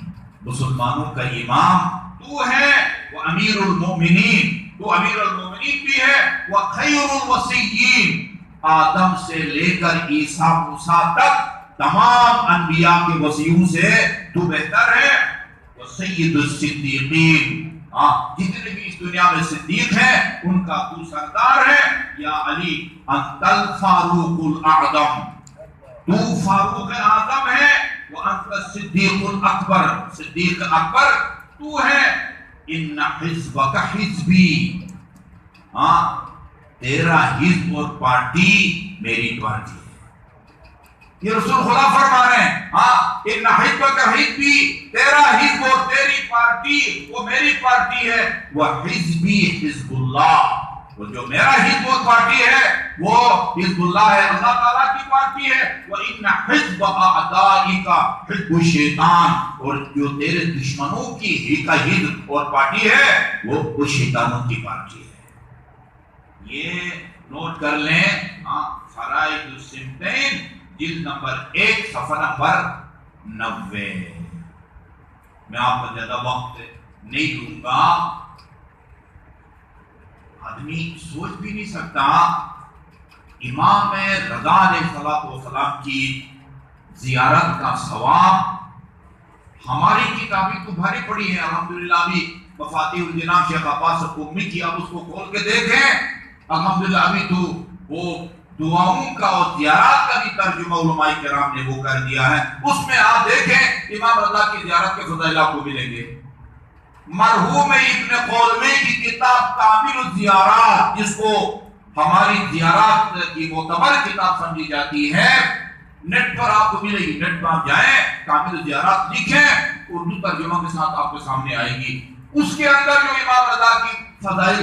مسلمانوں کا امام تو ہے، وہ امیر المومنین، تو امیر المومنین بھی ہے، وہ خیر الوصیین، آدم سے لے کر عیسیٰ موسیٰ تک تمام انبیاء کے وصیوں سے تو بہتر ہے، وہ سید الصدیقین، جتنے بھی اس دنیا میں صدیق ہیں ان کا تو سردار ہے۔ یا علی انت الفاروق الاعظم، تو فاروق اعظم ہے، وہ انت صدیق الاکبر، صدیق اکبر تو ہے۔ ان حزبک حزبی، تیرا حزب اور پارٹی میری پارٹی ہے۔ یہ رسول خدا فرما رہے ہیں، ان حزبک حزبی، تیرا حزب اور تیری پارٹی وہ میری پارٹی ہے۔ وہ حزبی حزب اللہ، وہ جو میرا حزب اور پارٹی ہے وہ حزب اللہ ہے، اللہ تعالیٰ کی پارٹی ہے۔ وَإِنَّ حِزْبَ أَعْدَائِكَ حِزْبُ الشَّيْطَانِ، اور جو تیرے دشمنوں کی حزب اور پارٹی ہے وہ شیطانوں کی پارٹی ہے۔ یہ نوٹ کر لیں، فرائض الصنفین جلد نمبر 1 صفحہ نمبر 90۔ میں آپ کو زیادہ وقت نہیں دوں گا، آدمی سوچ بھی نہیں سکتا امام رضا علیہ السلام کی زیارت کا ثواب۔ ہماری کتابیں تو بھری پڑی ہیں، الحمدللہ ابھی مفاتیح الجنان شیخ عباس قمی کی، اب اس کو کھول کے دیکھیں، الحمدللہ ابھی تو وہ دعاؤں کا اور زیارات کا بھی ترجمہ علماء کرام نے وہ کر دیا ہے۔ اس میں آپ دیکھیں امام رضا کی زیارت کے فضائل آپ کو ملیں گے۔ مرحوم ابن قولمے کی کتاب کامل الزیارات، جس کو ہماری زیارات کی معتبر کتاب سمجھی جاتی ہے، نیٹ پر آپ کو ملے گی۔ نیٹ پر آپ جائیں، کامل الزیارات لکھیں، اردو ترجمہ کے ساتھ آپ کے سامنے آئے گی۔ اس کے اندر جو امام رضا کی فضائل،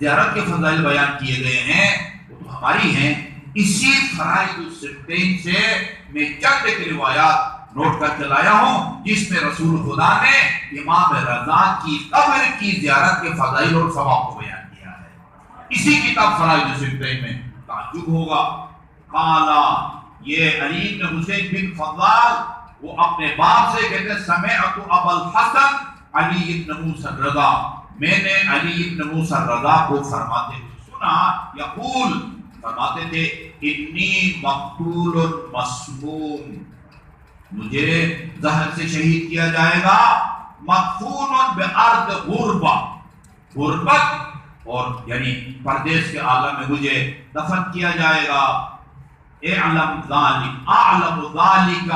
زیارت کے فضائل بیان کیے گئے ہیں وہ تو ہماری ہیں۔ اسی فرائض الصدقین سے میں چند ایک روایات نوٹ کر کے لایا ہوں، جس میں رسول خدا نے امام رضا کی قبر کی زیارت کے فضائل اور ثواب کو بیان کیا ہے۔ اسی کتاب فرائض الصدقین میں تعجب ہوگا، قالا، یہ علی بن حسین بن فضال وہ اپنے باپ سے کہتے ہیں سمعت ابا الحسن علی بن موسیٰ الرضا، میں نے علی بن موسیٰ الرضا کو فرماتے ہوئے سنا، یقول، فرماتے تھے، انی مقتول مسموم، مجھے زہر سے شہید کیا جائے گا، مدفون بارض غربہ، غربت اور یعنی پردیس کے عالم میں مجھے دفن کیا جائے گا۔ اعلم ذالک، اعلم ذالک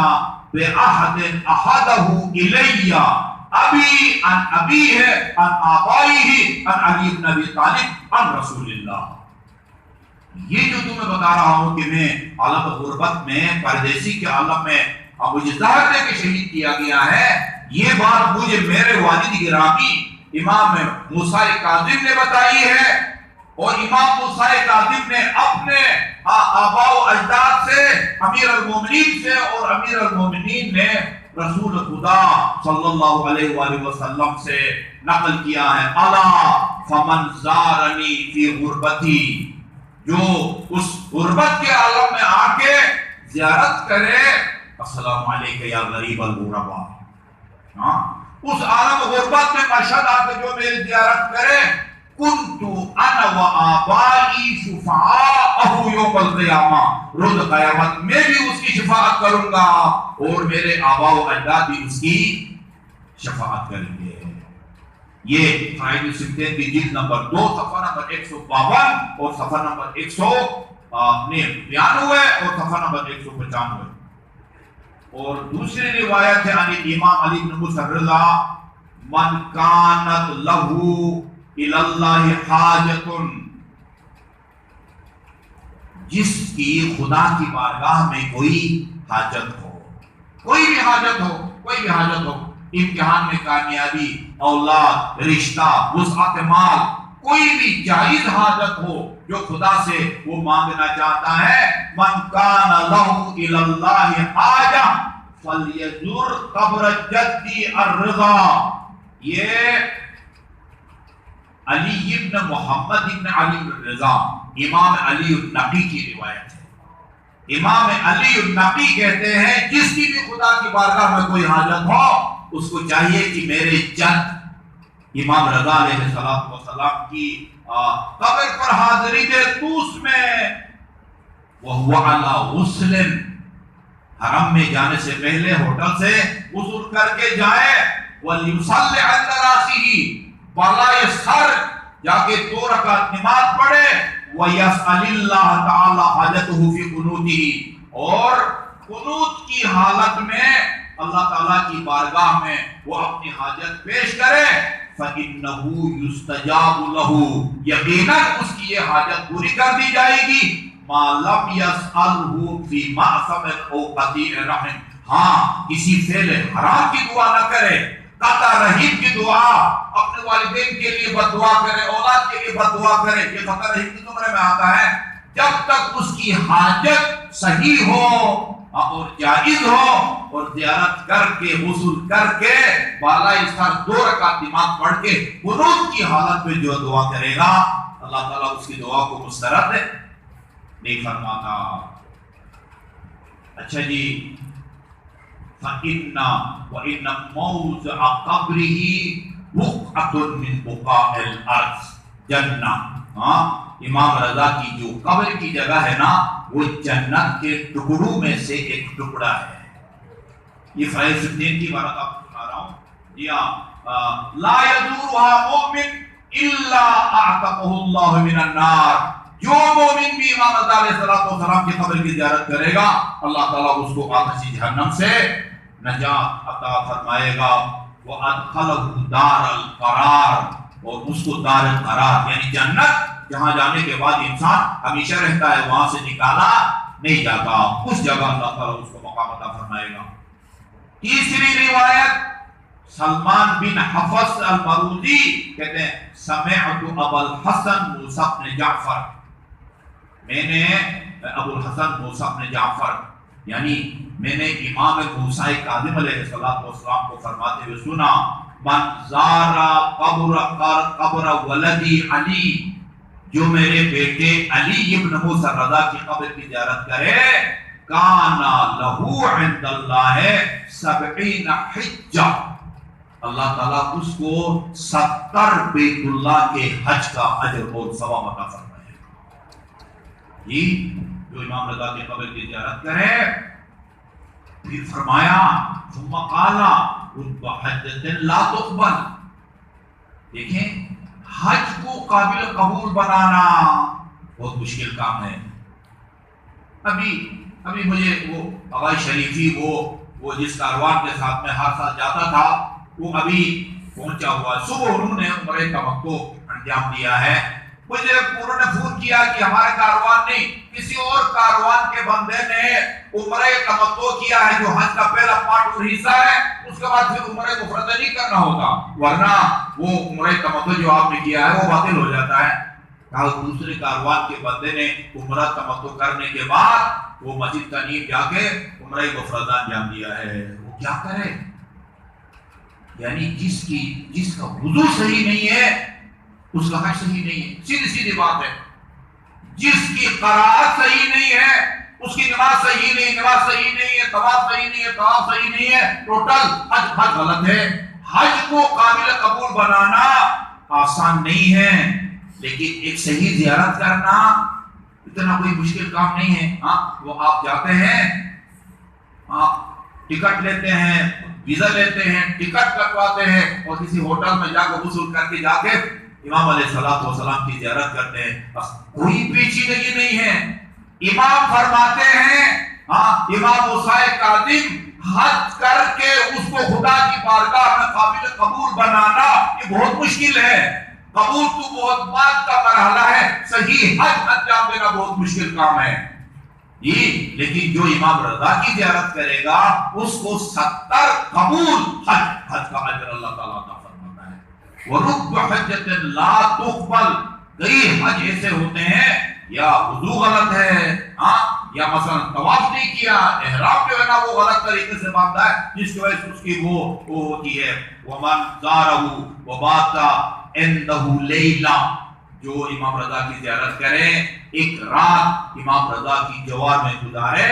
بأحد احدہ الی ابی عن ابیہ عن آبائہ عن علی بن ابی طالب عن رسول اللہ۔ یہ جو تمہیں بتا رہا ہوں کہ میں عالم غربت میں، پردیسی کے عالم میں اب مجھے زہر دے کے شہید کیا گیا ہے، یہ بات مجھے میرے والد گرامی امام موسیٰ کاظم نے بتائی ہے، اور امام موسیٰ کاظم نے اپنے آباء و اجداد سے، امیر المومنین سے، اور امیر المومنین نے رسول خدا صلی اللہ علیہ وآلہ وسلم سے نقل کیا ہے، الا فمن زارنی فی غربتی، جو اس غربت کے عالم میں آ کے زیارت کرے، السلام علیکم یا غریب الغرباء، اس عالم غربت میں مشہد آ کے جو میری زیارت کرے، کنت انا و آبائی شفعاءہ یوم القیامہ، روز قیامت میں بھی اس کی شفاعت کروں گا، اور میرے آباء و اجداد بھی اس کی شفاعت کریں گے۔ یہ فرائض الصدقین کی جلد نمبر 2 صفحہ نمبر 152 اور صفحہ نمبر 192 اور صفحہ نمبر 195۔ اور دوسری روایت ہے عن امام علی بن موسیٰ الرضا، من کانت لہو الی اللہ حاجت، جس کی خدا کی بارگاہ میں کوئی حاجت ہو، کوئی بھی حاجت ہو، کوئی بھی حاجت ہو، امتحان میں کامیابی، اولاد، رشتہ، وسعت مال، کوئی بھی جائز حاجت ہو جو خدا سے وہ مانگنا چاہتا ہے، من کان لہ الی اللہ حاجہ فلیزور قبر جدی الرضا۔ یہ علی ابن محمد ابن علی الرضا، امام علی النقی کی روایت ہے۔ امام علی النقی کہتے ہیں جس کی بھی خدا کی بارگاہ میں کوئی حاجت ہو، اس کو چاہیے کہ میرے جد امام رضا علیہ السلام کی قبر پر حاضری دے، تو اس میں وَهُوَ عَلَى غُسْلٍ، حرم میں جانے سے پہلے ہوٹل سے غسل کر کے جائے، وَلْيُصَلِّ عَنْدَ رَاسِهِ، بالائے سر جا کے 2 رکعت نماز پڑھے، وَيَسْأَلِ اللَّهَ تَعَالَى حَاجَتُهُ فِي قُنُوتِهِ، اور قنوت کی حالت میں اللہ تعالیٰ کی بارگاہ میں وہ اپنی حاجت پیش کرے، فَإِنَّهُ يُسْتَجَابُ لَهُ، یقیناً اس کی یہ حاجت پوری کر دی جائے گی، مَا لَمْ يَسْأَلْهُ فِي مَعْصَمٍ أَوْ قَطِيعِ رَحِمٍ، ہاں کسی فعل حرام کی دعا نہ کرے، قطع رحم کی دعا، اپنے والدین کے لیے بد دعا کرے، اولاد کے لیے بد دعا کرے، یہ قطع رحم کی زمرے میں آتا ہے، جب تک اس کی حاجت صحیح ہو اور جائز ہو، اور زیارت کر کے غسل کر کے بالائے سر 2 رکعت نماز پڑھ کے قنوت کی حالت میں جو دعا کرے گا، اللہ تعالیٰ اس کی دعا کو مسترد نہیں فرماتا۔ اچھا جی، وَإِنَّ مَوْضِعَ قَبْرِهِ بُقْعَةٌ مِّن بُقَاعِ الْأَرْضِ جنہ، امام رضا کی جو قبر کی جگہ ہے نا، وہ جنت کے ٹکڑوں میں سے ایک ٹکڑا ہے۔ یہ فرائض الصدقین کی بات آپ کو سنا رہا ہوں، جی ہاں، لا يزورها مؤمن الا اعتقه اللہ من النار، جو مومن بھی امام رضا علیہ السلام کی قبر کی زیارت کرے گا اللہ تعالیٰ اس کو آتش جہنم سے نجات عطا فرمائے گا. وَأَدْخَلَهُ دَارَ الْقَرَارِ، اور اس کو دار القرار یعنی جنت جہاں جانے کے بعد انسان ہمیشہ رہتا ہے، وہاں سے نکالا نہیں جاتا، اس جگہ اللہ تعالیٰ اس کو مقام عطا فرمائے گا. تیسری روایت سلمان بن حفص المروزی کہتے ہیں سمعت ابو الحسن موسیٰ بن جعفر، میں نے ابو الحسن موسیٰ بن جعفر یعنی میں نے امام موسیٰ کاظم علیہ السلام کو فرماتے ہوئے سنا من زارا قبر ولدی علی، جو میرے بیٹے علی ابن موسیٰ رضا کی قبر کی زیارت کرے کانا لہو عند اللہ 70 حجہ، اللہ تعالیٰ اس کو 70 بیت اللہ کے حج کا اجر اور ثواب عطا فرمائے گا. یہ جو امام رضا کی قبر کی زیارت کرے. پھر فرمایا ثم قال رب حجۃ لا تقبل، دیکھیں حج کو قابل قبول بنانا بہت مشکل کام ہے. ابھی مجھے وہ ہوائی شریفی وہ جس کاروان کے ساتھ میں ہر سال جاتا تھا وہ ابھی پہنچا ہوا ہے. صبح انہوں نے عمرہ تمتع انجام دیا ہے. مجھے انہوں نے فون کیا کہ ہمارے کاروان نہیں کسی اور کاروان کے بندے نے عمرہ تمتع کیا ہے جو حج کا پہلا پارٹ اور حصہ ہے، اس کے بعد پھر عمرہ مفردہ نہیں کرنا ہوتا، ورنہ وہ عمرہ تمتع جو آپ نے کیا ہے وہ باطل ہو جاتا ہے. کہا دوسرے کاروان کے بندے نے عمرہ تمتع کرنے کے بعد وہ مسجد تنعیم جا کے عمرہ مفردہ انجام دیا ہے. وہ کیا کرے؟ یعنی جس کا وضو صحیح نہیں ہے اس کا حج صحیح نہیں ہے. سیدھی بات ہے. جس کی قرائت صحیح نہیں ہے اس کی نماز صحیح نہیں ہے، طواف صحیح نہیں ہے، طواف صحیح نہیں ہے، ٹوٹل حج غلط ہے. حج کو قابل قبول بنانا آسان نہیں ہے، لیکن ایک صحیح زیارت کرنا اتنا کوئی مشکل کام نہیں ہے. وہ آپ جاتے ہیں، ٹکٹ لیتے ہیں، ویزا لیتے ہیں، ٹکٹ کٹواتے ہیں اور کسی ہوٹل میں جا کے غسل کر کے جا کے امام علیہ السلام کی زیارت کرتے ہیں. بس کوئی پیچیدگی نہیں ہے. امام فرماتے ہیں امام موسیٰ کاظم حج کر کے اس کو خدا کی بارگاہ میں قابل قبول بنانا یہ بہت مشکل ہے. قبول تو بہت بات کا مرحلہ ہے، صحیح حج انجام دینا بہت مشکل کام ہے. لیکن جو امام رضا کی زیارت کرے گا اس کو 70 قبول حج کا اجر اللہ تعالیٰ عطا فرماتا ہے. وَرُبَّ حَجَّةٍ لَا تُقْبَلْ، کئی حج ایسے ہوتے ہیں یا وضو غلط ہے یا مثلا طواف نہیں کیا، احرام جو ہے نا وہ غلط طریقے سے باندھا ہے جس کی وجہ سے اس کی وہ ہوتی ہے. وَمَنْ زَارَهُ وَبَاتَ عِنْدَهُ لَيْلًا، جو امام رضا کی زیارت کرے ایک رات امام رضا کی جوار میں گزارے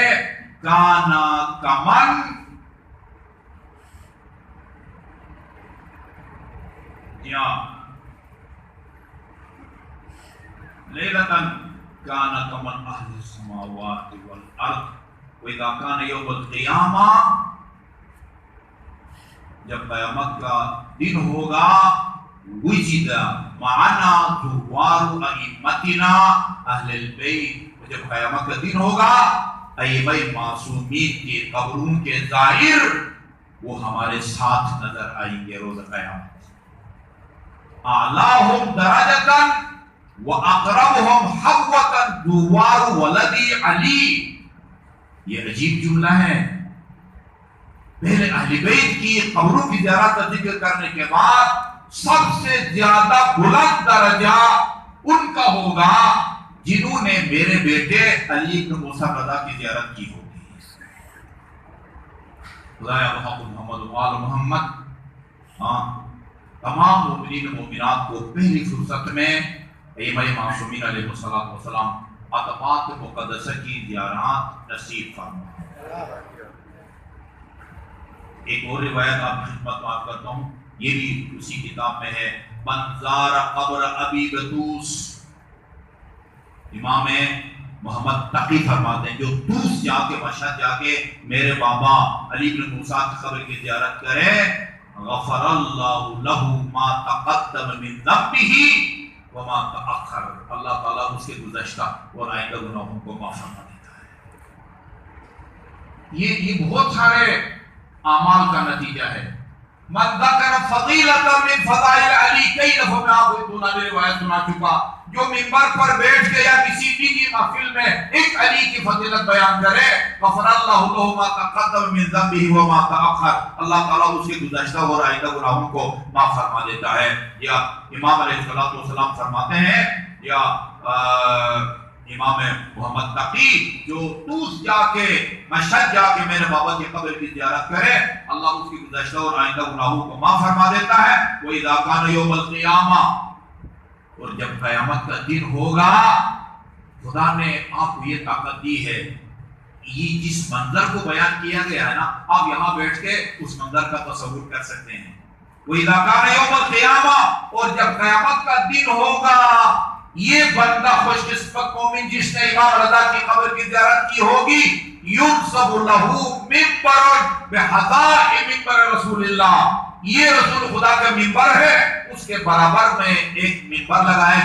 کانا کمن یا لیلتن کانا کمن اہل السماوات والارض وَإِذَا كَانَ يَوْمُ الْقِيَامَةِ، جب قیامت کا دن ہوگا وجد معنا زوار ائمتنا اہل البیت، جب قیامت کا دن ہوگا ائمہ معصومین کے قبروں کے زائر وہ ہمارے ساتھ نظر آئیں گے روز قیامت. اعلاہم درجۃ واقربہم حوۃ زوار ولدی علی. یہ عجیب جملہ ہے. پہلے اہل بیت کی قبروں کی زیارت کا ذکر کرنے کے بعد سب سے زیادہ بلند درجہ ان کا ہوگا جنہوں نے میرے بیٹے علی بن موسیٰ رضا کی زیارت کی ہوگی. خدایا محمد و آل محمد تمام مومنین و مومنات کو پہلی فرصت میں ائمہ معصومین علیہ السلام عطفات مقدسہ کی زیارات نصیب فرما. ایک اور روایت آپ کی خدمت میں کرتا ہوں، یہ بھی اسی کتاب میں ہے. من زار قبر ابی بطوس، امام محمد تقی فرماتے ہیں جو طوس جا کے مشہد جا کے میرے بابا علی بن موسیٰ کی قبر کی زیارت کرے غفر اللہ لہ ما تقدم من ذنبہ، وما تأخر، اللہ تعالیٰ اس کے گزشتہ اور آئندہ گناہوں کو معاف فرما دیتا ہے۔ یہ بہت سارے اعمال کا نتیجہ ہے۔ من ذکر فضیلۃ من فضائل علی، کئی دفعہ میں آپ کو روایت سنا چکا، جو منبر پر بیٹھ کے یا کسی بھی محفل میں ایک علی کی فضیلت بیان کرے، غفر اللہ له ما تقدم من ذنبه وما تأخر، اللہ تعالیٰ اس کے گزشتہ اور آئندہ گناہوں کو معاف فرما دیتا ہے۔ یا امام علیہ السلام فرماتے ہیں، یا امام محمد تقی جو توس جا کے مشہد جا کے میرے بابا کی قبر کی زیارت کرے، اللہ اس کی گزشتہ اور آئندہ گناہوں کو معاف فرما دیتا ہے۔ وَإِذَا كَانَ يَوْمَ الْقِيَامَةِ، اور جب قیامت کا دن ہوگا، خدا نے آپ کو یہ طاقت دی ہے، یہ جس منظر کو بیان کیا گیا ہے نا، آپ یہاں بیٹھ کے اس منظر کا تصور کر سکتے ہیں۔ وَإِذَا كَانَ يَوْمَ الْقِيَامَةِ، اور جب قیامت کا دن ہوگا، یہ بندہ خوش قسمت مومن جس نے امام رضا کی قبر کی زیارت کی ہوگی، يُنصَبُ لَهُ مِنبَرٌ بِحَذَائِ مِنبَرِ رسول اللہ، یہ رسول خدا کا منبر ہے، اس کے برابر میں ایک منبر لگایا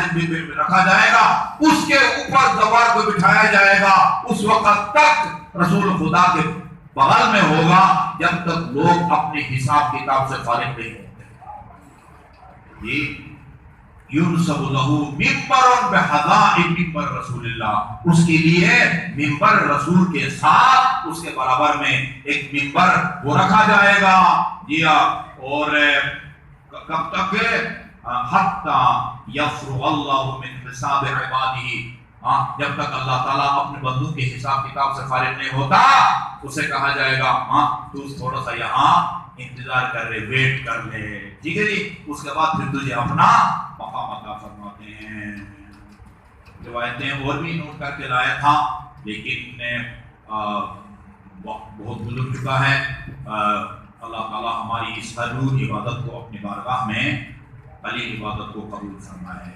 رکھا جائے گا، اس کے اوپر زوار کو بٹھایا جائے گا، اس وقت تک رسول خدا کے بغل میں ہوگا جب تک لوگ اپنے حساب کتاب سے فارغ نہیں ہوتے۔ یہ یونسب لہ منبر بحذاء منبر رسول اللہ، اس کے لیے منبر رسول کے ساتھ اس کے برابر میں ایک منبر وہ رکھا جائے گا۔ جی اور کب تک؟ حتی یفرغ اللہ من حساب عبادہ، جب تک اللہ تعالیٰ اپنے بندوں کے حساب کتاب سے فارغ نہیں ہوتا، اسے کہا جائے گا تو تھوڑا سا یہاں انتظار کر لے، ویٹ کر لے، ٹھیک ہے جی، اس کے بعد پھر تجھے اپنا مقام عطا فرماتے ہیں۔ روایتیں اور بھی نوٹ کر کے لایا تھا، لیکن وقت بہت گزر چکا ہے۔ اللہ تعالیٰ ہماری اس حضور عبادت کو اپنی بارگاہ میں قلیل عبادت کو قبول فرمائے۔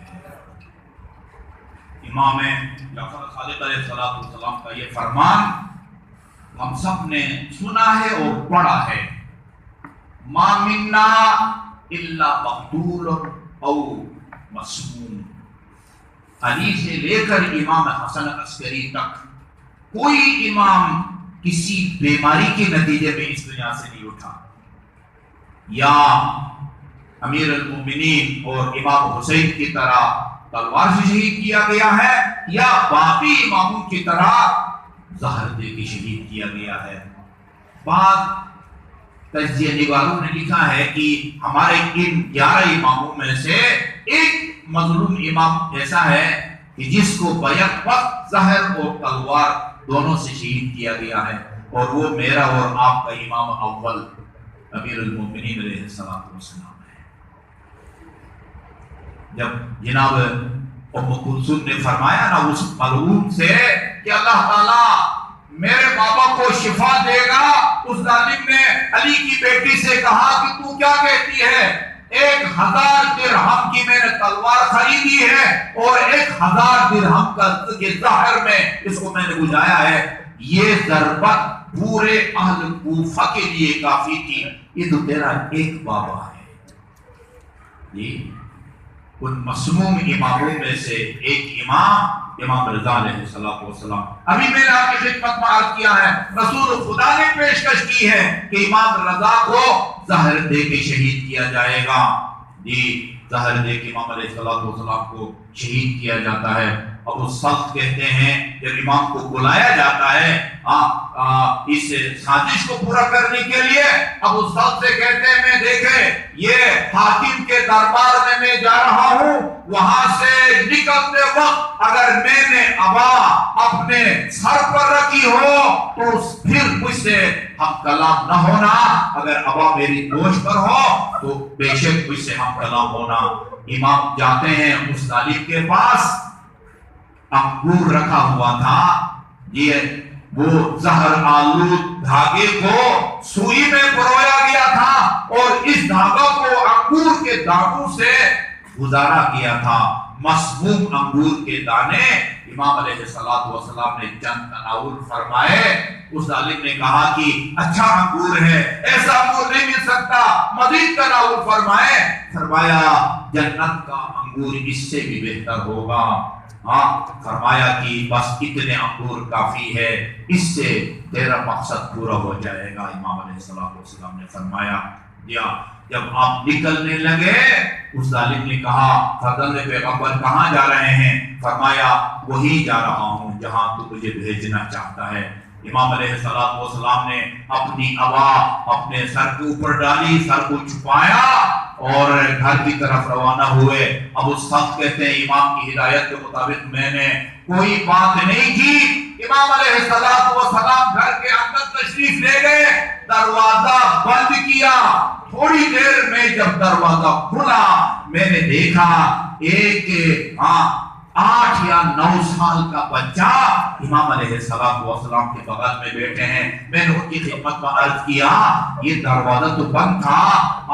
امام جعفر صادق علیہ السلام کا یہ فرمان ہم سب نے سنا ہے اور پڑھا ہے، ما منا الا مقتول او مسموم۔ علی سے لے کر امام حسن عسکری تک کوئی امام کسی بیماری کے نتیجے میں اس دنیا سے نہیں اٹھا، یا امیر المومنین اور امام حسین کی طرح تلوار سے شہید کیا گیا ہے، یا باقی اماموں کی طرح زہر دے کے شہید کیا گیا ہے۔ بعض تجزیہ نگاروں نے لکھا ہے کہ ہمارے ان 11 اماموں میں سے ایک مظلوم امام ایسا ہے کہ جس کو بیک وقت زہر اور تلوار دونوں سے شہید کیا گیا ہے، اور وہ میرا اور آپ کا امام اول امیر المومنین علیہ السلام ہے۔ جب جناب ام کلثوم نے فرمایا نا اس ملعون سے کہ اللہ تعالیٰ میرے بابا کو شفا دے گا، اس ظالم نے علی کی بیٹی سے کہا کہ تو کیا کہتی ہے؟ 1000 درہم کی میں نے تلوار خریدی ہے اور 1000 درہم کا ظاہر میں اس کو میں نے بجھایا ہے، یہ ضربت پورے اہل کوفہ کے لیے کافی تھی، یہ تو تیرا ایک بابا ہے۔ جی ان مسموم اماموں میں سے ایک امام رضا علیہ السلام۔ ابھی میں نے آپ کی خدمت میں عرض کیا ہے، رسول خدا نے پیشکش کی ہے کہ امام رضا کو زہر دے کے شہید کیا جائے گا۔ جی زہر دے کے امام علیہ السلام کو شہید کیا جاتا ہے۔ ابو سلط کہتے ہیں جب امام کو بلایا جاتا ہے اس سازش کو پورا کرنے کے لیے، ابو سلط سے کہتے ہیں میں دیکھے یہ حاکم کے دربار میں جا رہا ہوں، وہاں سے نکلتے وقت اگر میں نے ابا اپنے سر پر رکھی ہو تو پھر مجھ سے ہم کلام نہ ہونا، اگر ابا میری دوش پر ہو تو بے شک مجھ سے ہم کلام ہونا۔ امام جاتے ہیں اس ظالم کے پاس، انگور رکھا ہوا تھا، یہ وہ زہر آلود دھاگے کو سوئی میں پرویا گیا تھا اور اس دھاگا کو انگور کے دانتوں سے گزارا کیا تھا۔ مسموم انگور کے دانے امام علیہ السلام نے چند تناول فرمائے. اس ظالم نے کہا کہ اچھا انگور ہے، ایسا انگور نہیں مل سکتا، مزید تناول فرمائے. فرمایا جنت کا انگور اس سے بھی بہتر ہوگا. ہاں فرمایا کہ بس اتنے انگور کافی ہے، اس سے تیرا مقصد پورا ہو جائے گا. امام علیہ السلام نے فرمایا جب آپ نکلنے لگے اس ظالم نے کہا فرزند پیغمبر کہاں جا رہے ہیں؟ فرمایا وہی جا رہا ہوں جہاں تو مجھے بھیجنا چاہتا ہے. امام علیہ السلام نے اپنی عبا اپنے سر کے اوپر ڈالی، سر کو چھپایا اور گھر کی طرف روانہ ہوئے. اب اس وقت کہتے ہیں امام کی ہدایت کے مطابق میں نے کوئی بات نہیں کی. امام علیہ السلام گھر کے اندر تشریف لے گئے، دروازہ بند کیا. تھوڑی دیر میں جب دروازہ کھلا میں نے دیکھا ایک 8 یا 9 سال کا بچہ امام علیہ السلام کے بغل میں بیٹھے ہیں. میں نے ان کی خدمت میں عرض کیا یہ دروازہ تو بند تھا،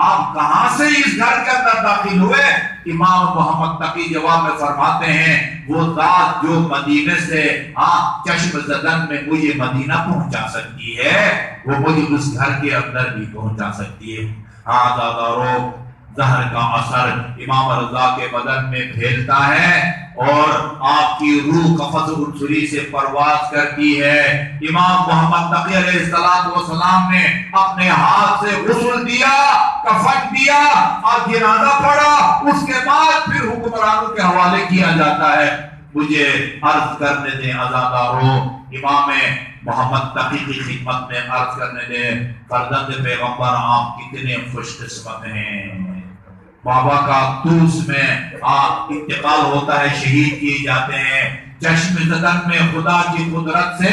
آپ کہاں سے اس گھر کے اندر داخل ہوئے؟ امام محمد تقی جواب میں فرماتے ہیں وہ ذات جو مدینے سے چشم زدن میں مجھے مدینہ پہنچا سکتی ہے وہ مجھے اس گھر کے اندر بھی پہنچا سکتی ہے. زادارو زہر کا اثر امام رضا کے بدن میں پھیلتا ہے اور آپ کی روح قفص السری سے پرواز کرتی ہے. امام محمد تقی علیہ السلام نے اپنے ہاتھ سے غسل دیا، کفن دیا اور جنازہ پڑھا. اس کے بعد پھر حکمرانوں کے حوالے کیا جاتا ہے. مجھے عرض کرنے دیں عزادارو، امام محمد تقی کی خدمت میں عرض کرنے دیں فرزند پیغمبر آپ کتنے خوش قسمت ہیں. بابا کا توس میں انتقال ہوتا ہے، شہید کیے جاتے ہیں. چشم زدن میں خدا کی قدرت سے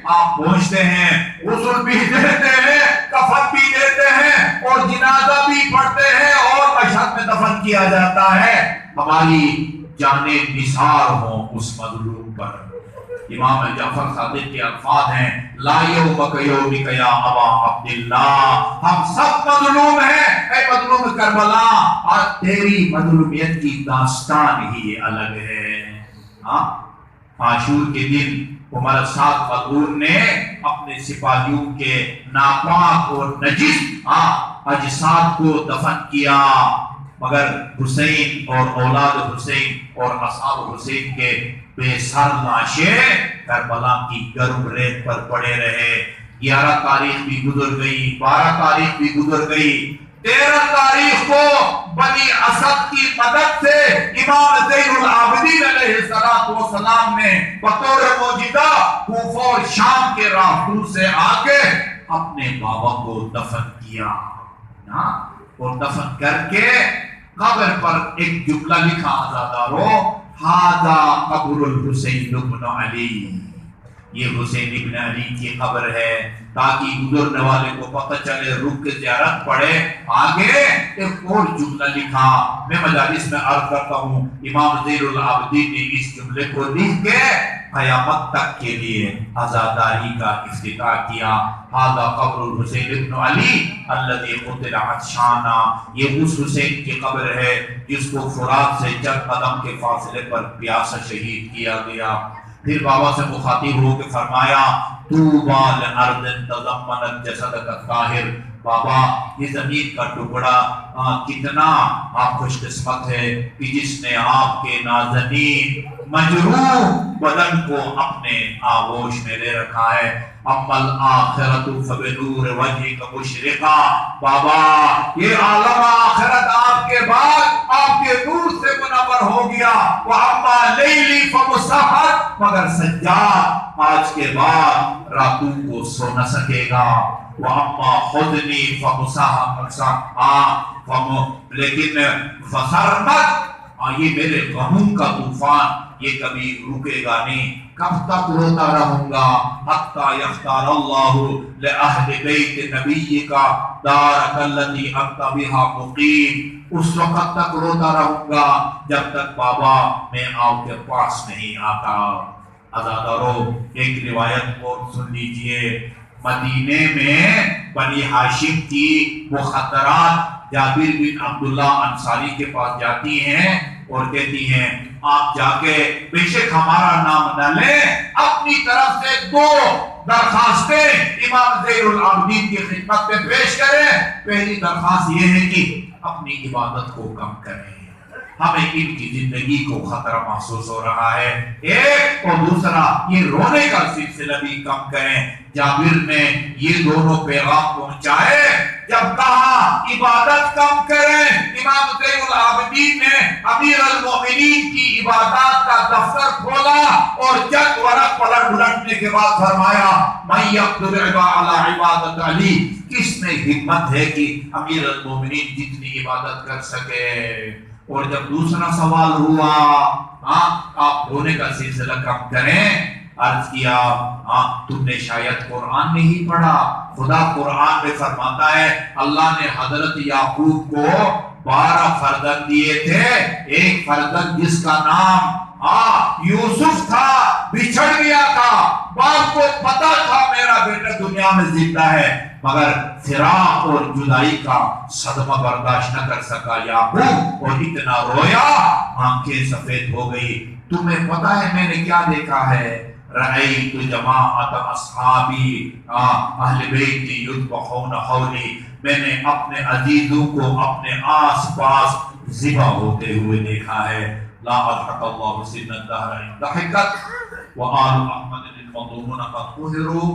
آپ پہنچتے ہیں، غسل بھی دیتے ہیں، کفن بھی دیتے ہیں اور جنازہ بھی پڑھتے ہیں اور مشہد میں دفن کیا جاتا ہے. ہماری جانیں نثار ہوں اس مظلوم پر. امام جعفر صادق کے الفاظ ہیں لا یومک یومک یا ابا عبداللہ، ہم سب مظلوم ہیں اے مظلوم کربلا، اور تیری مظلومیت کی داستان ہی الگ ہے. عاشور کے دن عمر سعد مغرور نے اپنے سپاہیوں کے ناپاک اور نجس اجساد کو دفن کیا، مگر حسین اور اولاد حسین اور اصحاب حسین کے بے سر لاشیں کربلا کی گرم ریت پر پڑے رہے. 11 تاریخ بھی گزر گئی، 12 تاریخ بھی گزر گئی. 13 تاریخ کو بنی اسد کی مدد سے امام زین العابدین علیہ السلام نے بطور موجودہ کوفہ اور شام کے راہدور سے آ کے اپنے بابا کو دفن کیا اور دفن کر کے قبر پر ایک جملہ لکھا عزادارو ھذا قبر الحسین ابن علی، یہ حسین ابن علی کی قبر ہے تاکہ گزرنے والے کو پتہ چلے، رک کے زیارت پڑھے. آگے ایک اور جملہ لکھا، میں مجالس میں عرض کرتا ہوں امام زین العابدین نے اس جملے کو لکھ کے قیامت تک کے لیے عزاداری کا افتتاح کیا. ھذا قبر الحسین ابن علی الذی قتل عطشانا، یہ اس حسین کی قبر ہے جس کو فرات سے چند قدم کے فاصلے پر پیاسا شہید کیا گیا. پھر بابا سے مخاطب ہو کے فرمایا طوبی لارض تضمنت جسدک الطاہر، بابا یہ زمین کا ٹکڑا کتنا آپ خوش قسمت ہے کہ جس نے آپ کے نازنین مجروح بدن کو اپنے آغوش میں لے رکھا ہے. اما الآخرت فبنور وجہک مشرقہ، بابا یہ عالم آخرت آپ کے بعد آپ کے نور سے منور ہو گیا. وَأَمَّا لَيْلِي فَمُسَحَّرْ، مگر سجاد آج کے بعد راتوں کو سو نہ سکے گا. وَأَمَّا خُذْنِي لیکن فَسَرْمَتْ، یہ میرے غموں کا طوفان یہ کبھی رکے گا نہیں. کب تک روتا رہوں گا؟ حَتَّى يَخْتَارَ اللَّهُ لِأَهْلِ بَيْتِ نَبِيِّكَ دَارَكَ الَّتِي أَنْتَ بِهَا مُقِيمٌ، اس وقت تک روتا رہوں گا جب تک بابا میں آپ کے پاس نہیں آتا. عزادارو ایک روایت اور سن لیجئے. مدینے میں بنی ہاشم کی وہ خطرات جابر بن عبداللہ انصاری کے پاس جاتی ہیں اور کہتی ہیں آپ جا کے بے شک ہمارا نام نہ لیں، اپنی طرف سے 2 درخواستیں امام زین العابدین کی خدمت میں پیش کریں۔ پہلی درخواست یہ ہے کہ اپنی عبادت کو کم کریں، ہمیں ان کی زندگی کو خطرہ محسوس ہو رہا ہے، ایک، اور دوسرا یہ رونے کا سلسلہ بھی کم کریں۔ جابر نے یہ دونوں پیغام پہنچائے، جب کہا عبادت کم کریں، امام زین العابدین نے امیر المومنین کی عبادات کا دفتر کھولا اور چند ورق پلٹنے کے بعد فرمایا من یقدر علی عبادت علی، کس میں ہمت ہے کہ امیر المومنین جتنی عبادت کر سکے۔ اور جب دوسرا سوال ہوا آپ رونے کا سلسلہ کم کریں، عرض کیا تم نے شاید قرآن نہیں پڑھا، خدا قرآن میں فرماتا ہے اللہ نے حضرت یعقوب کو 12 فرزند دیے تھے، ایک فرزند جس کا نام یوسف تھا بچھڑ گیا تھا، باپ کو پتا تھا میرا بیٹا دنیا میں زندہ ہے، مگر فراق اور جدائی کا صدمہ برداشت نہ کر سکا یعقوب، اور اتنا رویا آنکھیں سفید ہو گئی۔ تمہیں پتا ہے میں نے کیا دیکھا ہے؟ رأیت جماعت اصحابی اہل بیت یذبحون حولی، میں نے اپنے عزیزوں کو اپنے آس پاس ذبح ہوتے ہوئے دیکھا ہے۔ لا اضحک اللہ سن الدہر ان ضحکت وآل احمد المظلومون قد قہروا